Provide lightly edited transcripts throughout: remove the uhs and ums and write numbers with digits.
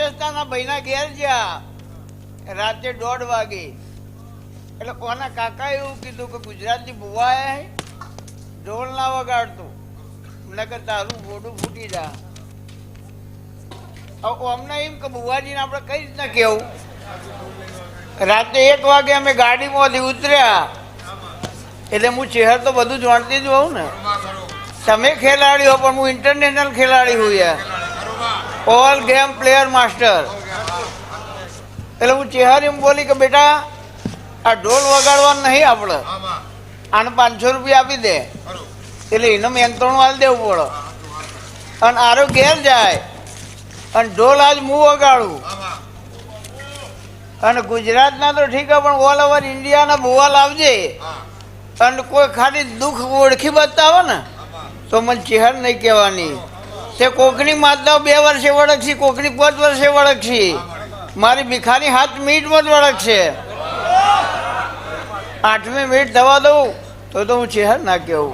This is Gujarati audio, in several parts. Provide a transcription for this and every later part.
રાજસ્થાનના ભાઈના ઘેર ગયા રાતે 1:30 વાગે. એટલે કોના કાકા એવું કીધું કે ગુજરાતી બુવાએ ઢોલ ના વગાડતું, નકર તારું મોઢું ફૂટી જા. અમને એમ કે બુવાજીને આપણે કઈ રીતના કેવું. રાતે 1 વાગે અમે ગાડીમાંથી ઉતર્યા એટલે હું ચહેર તો બધું જાણતી જ હોઉં ને. તમે ખેલાડી હો પણ હું ઇન્ટરનેશનલ ખેલાડી હું યાર, ઓલ ગેમ પ્લેયર માસ્ટર. એટલે હું ચહેર એમ બોલી કે બેટા આ ઢોલ વગાડવાનું નહીં આપણે, આને 500 રૂપિયા આપી દે. એટલે એને મેંતણું હાલ દેવું પડે. અને આરો ઘેર જાય અને ઢોલ આજ હું વગાડું. અને ગુજરાતના તો ઠીક પણ ઓલ ઓવર ઇન્ડિયાના ભૂવા લાવજે. અને કોઈ ખાલી દુઃખ ઓળખી બતાવે ને તો મને ચહેર નહીં કહેવાની. તે કોકની માતા 2 વર્ષે વળગશી, કોકની 5 વર્ષે વળગશી, મારી ભિખારી 7 મિનિટમાં જ વળગશે. 8મી મિનિટ થવા દઉં તો હું ચહેર ના કેવું.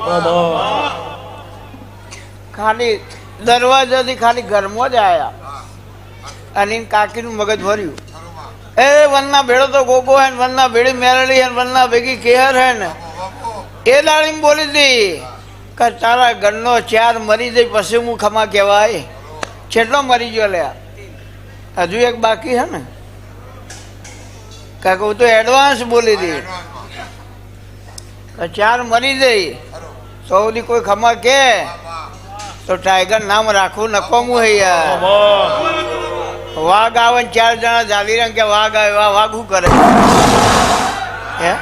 ખાલી દરવાજાથી ખાલી ઘરમાં જ આવ્યા અને કાકીનું મગજ ભર્યું. એ વનના ભેળો તો ગોગો હે, વનના ભેળી મેરડી હે, વનના ભેગી કેહર હે ને. એ દાડી બોલી હતી કે તારા ઘરનો 4 મરી જાય પછી હું ખમા કહેવાય. કેટલો મરી ગયો લ્યા, હજુ 1 બાકી હે ને. કાકા હું તો એડવાન્સ બોલી હતી કે 4 મરી જાય સૌથી કોઈ ખમા કે તો ટાઈગર નામ રાખવું નકોમું હે યાર. વાઘ આવે 4 જણા ચાલી રહ્યા કે વાઘ આવે, વાઘ શું કરે હે.